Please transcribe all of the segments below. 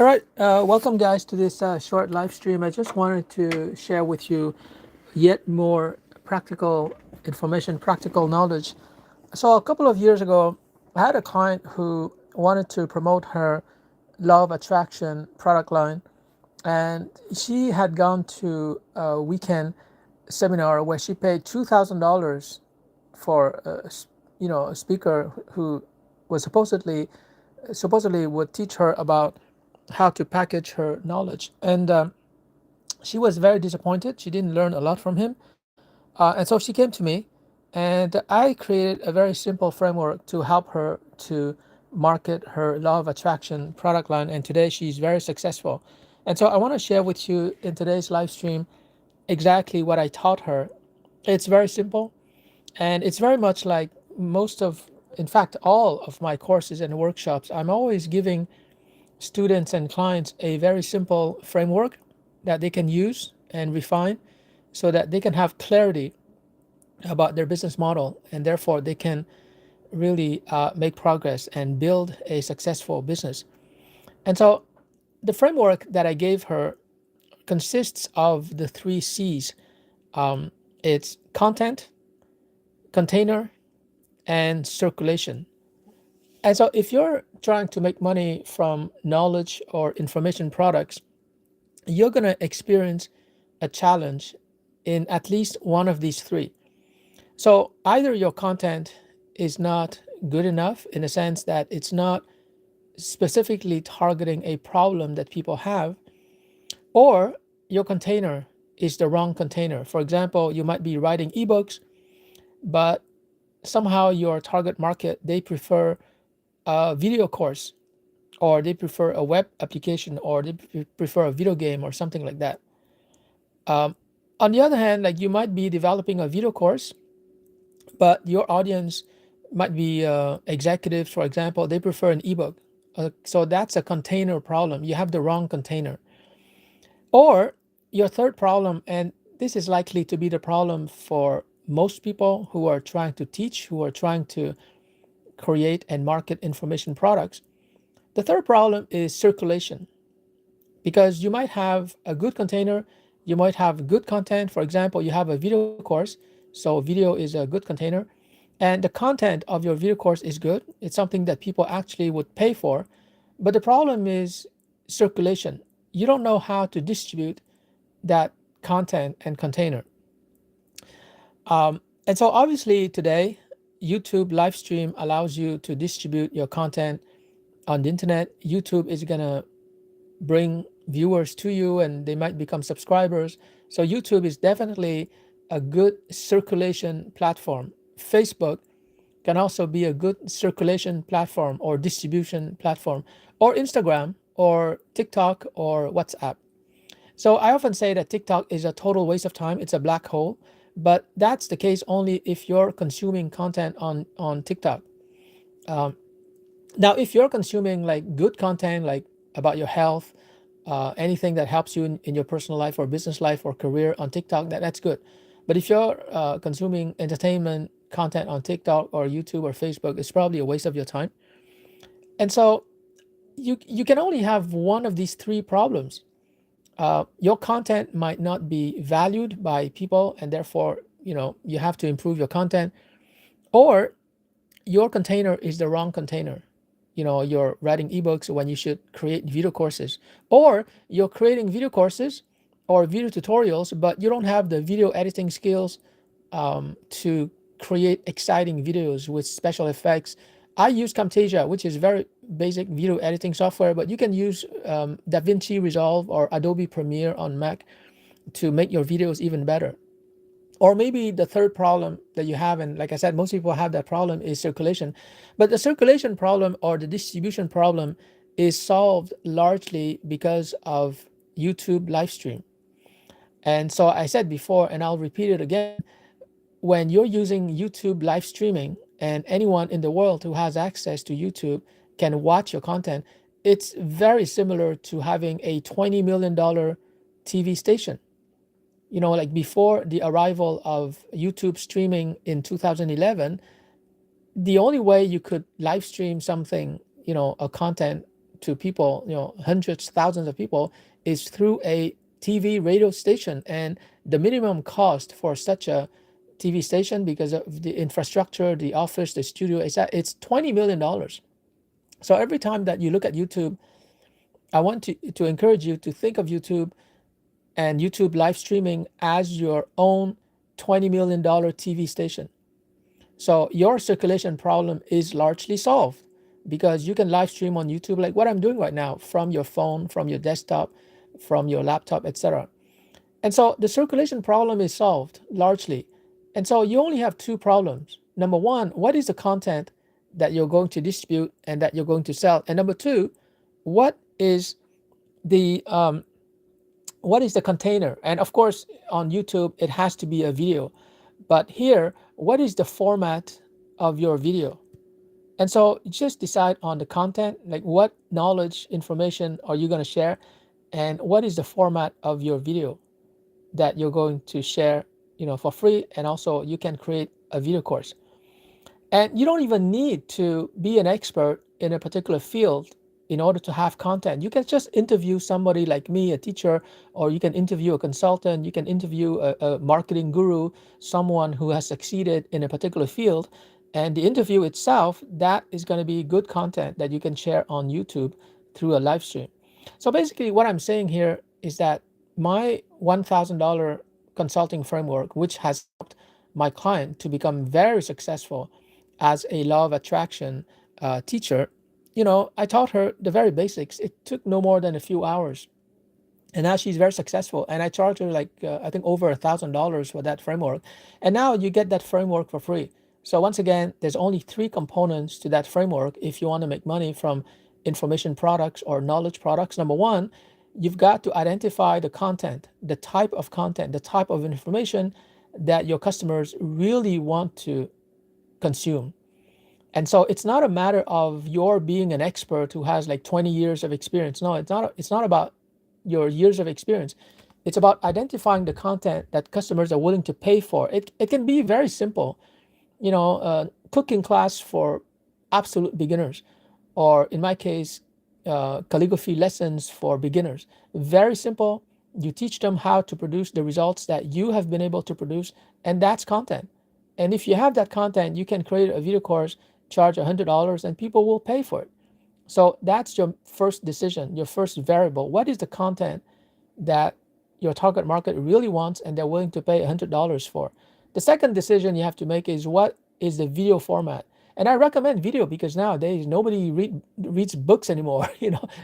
All right, welcome guys to this short live stream. I just wanted to share with you yet more practical information, practical knowledge. So a couple of years ago, I had a client who wanted to promote her law of attraction product line, and she had gone to a weekend seminar where she paid $2,000 for a speaker who was supposedly would teach her about how to package her knowledge. And she was very disappointed. She didn't learn a lot from him. And so she came to me, and I created a very simple framework to help her to market her law of attraction product line. And today she's very successful. And so I want to share with you in today's live stream exactly what I taught her. It's very simple, and it's very much like most of, in fact, all of my courses and workshops. I'm always giving students and clients a very simple framework that they can use and refine so that they can have clarity about their business model, and therefore they can really make progress and build a successful business. And so the framework that I gave her consists of the three C's. It's content, container, and circulation. And so if you're trying to make money from knowledge or information products, you're going to experience a challenge in at least one of these three. So either your content is not good enough in the sense that it's not specifically targeting a problem that people have, or your container is the wrong container. For example, you might be writing ebooks, but somehow your target market, they prefer a video course, or they prefer a web application, or they prefer a video game or something like that. On the other hand, like you might be developing a video course, but your audience might be executives, for example, they prefer an ebook. So that's a container problem. You have the wrong container. Or your third problem, and this is likely to be the problem for most people who are trying to teach, who are trying to create and market information products. The third problem is circulation, because you might have a good container, you might have good content. For example, you have a video course, so video is a good container, and the content of your video course is good. It's something that people actually would pay for. But the problem is circulation. You don't know how to distribute that content and container. And so obviously today, YouTube live stream allows you to distribute your content on the internet. YouTube is going to bring viewers to you, and they might become subscribers. So YouTube is definitely a good circulation platform. Facebook can also be a good circulation platform or distribution platform, or Instagram or TikTok or WhatsApp. So I often say that TikTok is a total waste of time. It's a black hole, but that's the case only if you're consuming content on TikTok. Now, if you're consuming like good content, like about your health, anything that helps you in your personal life or business life or career on TikTok, that's good. But if you're consuming entertainment content on TikTok or YouTube or Facebook, it's probably a waste of your time. And so you can only have one of these three problems. Your content might not be valued by people, and therefore you have to improve your content, or your container is the wrong container. You're writing ebooks when you should create video courses, or you're creating video courses or video tutorials, but you don't have the video editing skills to create exciting videos with special effects. I use Camtasia, which is very basic video editing software, but you can use DaVinci Resolve or Adobe Premiere on Mac to make your videos even better. Or maybe the third problem that you have, and like I said, most people have that problem, is circulation. But the circulation problem or the distribution problem is solved largely because of YouTube live stream. And so I said before, and I'll repeat it again, when you're using YouTube live streaming, and anyone in the world who has access to YouTube can watch your content, it's very similar to having a $20 million TV station. Like before the arrival of YouTube streaming in 2011, the only way you could live stream something, a content to people, hundreds, thousands of people, is through a TV radio station. And the minimum cost for such a TV station, because of the infrastructure, the office, the studio, is that it's $20 million. So every time that you look at YouTube, I want to encourage you to think of YouTube and YouTube live streaming as your own $20 million TV station. So your circulation problem is largely solved because you can live stream on YouTube like what I'm doing right now from your phone, from your desktop, from your laptop, etc. And so the circulation problem is solved largely. And so you only have two problems. Number one, what is the content that you're going to distribute and that you're going to sell? And number two, what is the container? And of course, on YouTube, it has to be a video. But here, what is the format of your video? And so just decide on the content, like what knowledge, information are you going to share, and what is the format of your video that you're going to share, for free. And also you can create a video course. And you don't even need to be an expert in a particular field in order to have content. You can just interview somebody like me, a teacher, or you can interview a consultant, you can interview a marketing guru, someone who has succeeded in a particular field. And the interview itself, that is going to be good content that you can share on YouTube through a live stream. So basically what I'm saying here is that my $1,000 consulting framework, which has helped my client to become very successful as a law of attraction teacher, I taught her the very basics. It took no more than a few hours. And now she's very successful. And I charged her I think over $1,000 for that framework. And now you get that framework for free. So once again, there's only three components to that framework if you want to make money from information products or knowledge products. Number one, you've got to identify the content, the type of content, the type of information that your customers really want to consume. And so it's not a matter of your being an expert who has like 20 years of experience. No, it's not about your years of experience. It's about identifying the content that customers are willing to pay for. It can be very simple, cooking class for absolute beginners, or in my case, calligraphy lessons for beginners. Very simple. You teach them how to produce the results that you have been able to produce, and that's content. And if you have that content, you can create a video course, charge $100, and people will pay for it. So that's your first decision, your first variable. What is the content that your target market really wants and they're willing to pay $100 for? The second decision you have to make is what is the video format? And I recommend video because nowadays nobody reads books anymore.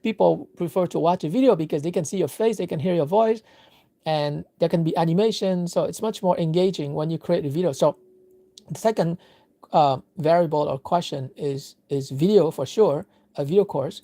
People prefer to watch a video because they can see your face, they can hear your voice, and there can be animation. So it's much more engaging when you create a video. So the second variable or question is video for sure, a video course.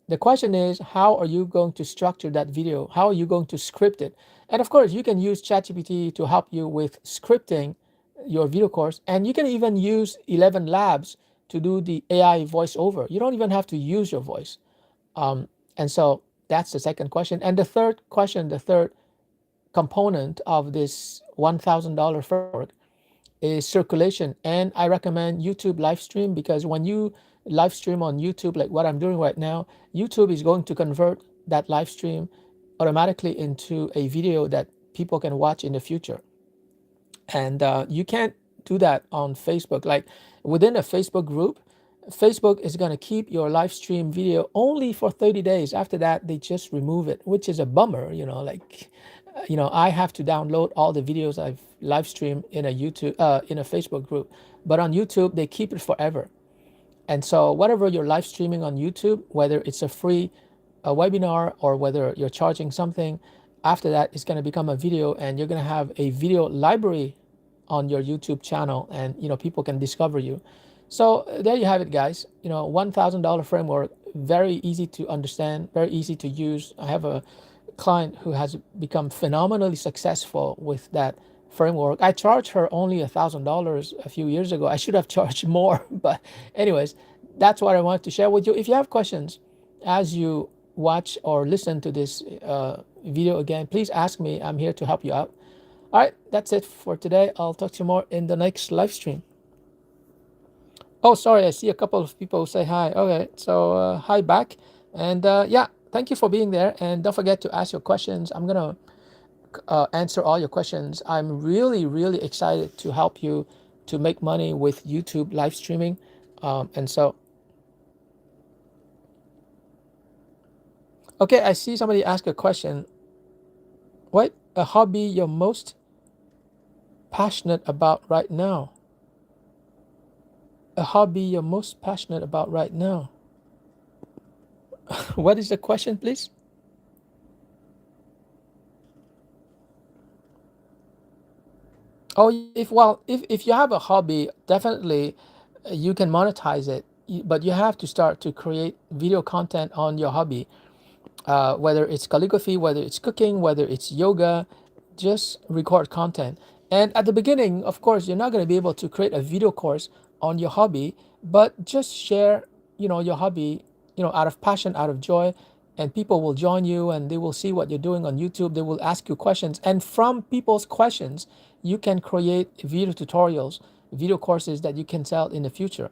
The question is, how are you going to structure that video? How are you going to script it? And of course, you can use ChatGPT to help you with scripting your video course. And you can even use 11 Labs to do the AI voiceover. You don't even have to use your voice. And so that's the second question. And the third question, the third component of this $1,000 framework is circulation. And I recommend YouTube live stream, because when you live stream on YouTube, like what I'm doing right now, YouTube is going to convert that live stream automatically into a video that people can watch in the future. And you can't do that on Facebook. Like within a Facebook group, Facebook is going to keep your live stream video only for 30 days. After that, they just remove it, which is a bummer. I have to download all the videos I've live streamed in a Facebook group. But on YouTube, they keep it forever. And so whatever you're live streaming on YouTube, whether it's a free webinar or whether you're charging something, after that, it's going to become a video, and you're going to have a video library on your YouTube channel, and people can discover you. So there you have it, guys. $1,000 framework, very easy to understand, very easy to use. I have a client who has become phenomenally successful with that framework. I charged her only $1,000 a few years ago. I should have charged more, but anyways, that's what I wanted to share with you. If you have questions as you watch or listen to this video again, please ask me. I'm here to help you out. All right, that's it for today. I'll talk to you more in the next live stream. Oh, sorry, I see a couple of people say hi. Okay, so hi back. And yeah, thank you for being there. And don't forget to ask your questions. I'm gonna answer all your questions. I'm really, really excited to help you to make money with YouTube live streaming. And so, okay, I see somebody ask a question. What a hobby you're most passionate about right now? A hobby you're most passionate about right now? What is the question, please? Oh, if you have a hobby, definitely you can monetize it. But you have to start to create video content on your hobby, whether it's calligraphy, whether it's cooking, whether it's yoga, just record content. And at the beginning, of course, you're not going to be able to create a video course on your hobby, but just share, your hobby, out of passion, out of joy, and people will join you and they will see what you're doing on YouTube. They will ask you questions, and from people's questions, you can create video tutorials, video courses that you can sell in the future.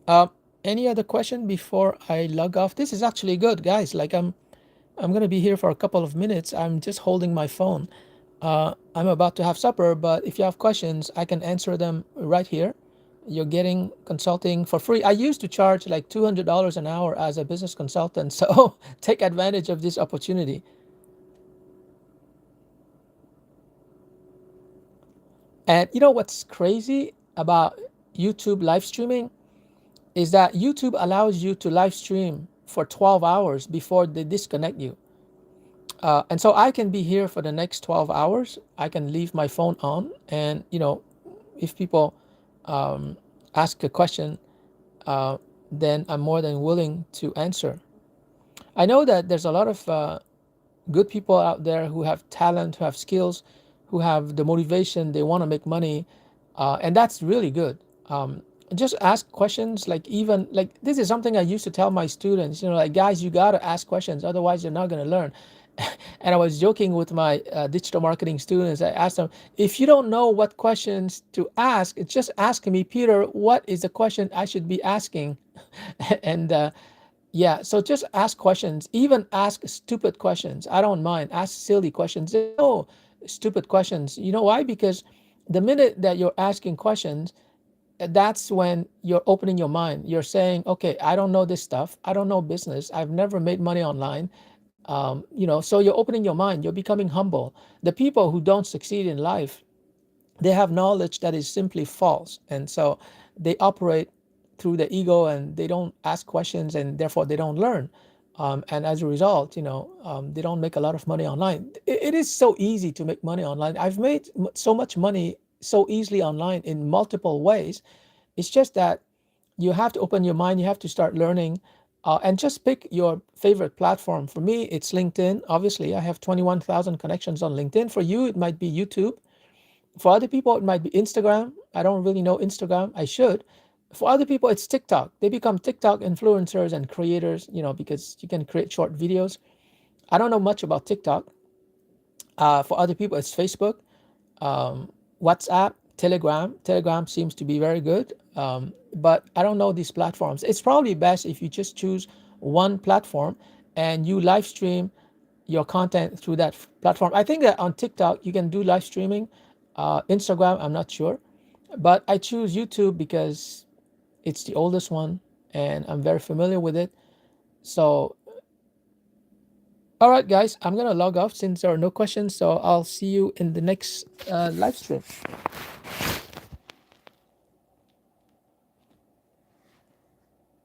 Uh, any other question before I log off? This is actually good, guys. Like I'm gonna be here for a couple of minutes. I'm just holding my phone. I'm about to have supper, but if you have questions, I can answer them right here. You're getting consulting for free. I used to charge like $200 an hour as a business consultant, so take advantage of this opportunity. And you know what's crazy about YouTube live streaming is that YouTube allows you to live stream for 12 hours before they disconnect you. And so I can be here for the next 12 hours. I can leave my phone on, and if people um, ask a question, uh, then I'm more than willing to answer. I know that there's a lot of good people out there who have talent, who have skills, who have the motivation. They want to make money, and that's really good. Just ask questions. Like, even like, this is something I used to tell my students. Like, guys, you got to ask questions, otherwise you're not going to learn. And I was joking with my digital marketing students. I asked them, if you don't know what questions to ask, it's just ask me, Peter, what is the question I should be asking? And yeah, so just ask questions, even ask stupid questions. I don't mind. Ask silly questions. No stupid questions. You know why? Because the minute that you're asking questions, that's when you're opening your mind. You're saying, okay, I don't know this stuff. I don't know business. I've never made money online. So you're opening your mind. You're becoming humble. The people who don't succeed in life, they have knowledge that is simply false, and so they operate through the ego, and they don't ask questions, and therefore they don't learn. And as a result, they don't make a lot of money online. It is so easy to make money online. I've made so much money so easily online in multiple ways. It's just that you have to open your mind. You have to start learning, and just pick your favorite platform. For me, it's LinkedIn. Obviously, I have 21,000 connections on LinkedIn. For you, it might be YouTube. For other people, it might be Instagram. I don't really know Instagram. I should. For other people, it's TikTok. They become TikTok influencers and creators, because you can create short videos. I don't know much about TikTok. For other people, it's Facebook, WhatsApp, Telegram. Telegram seems to be very good. But I don't know these platforms. It's probably best if you just choose one platform and you live stream your content through that platform. I think that on TikTok you can do live streaming. Instagram, I'm not sure, but I choose YouTube because it's the oldest one and I'm very familiar with it. So, all right, guys, I'm gonna log off since there are no questions. So I'll see you in the next live stream.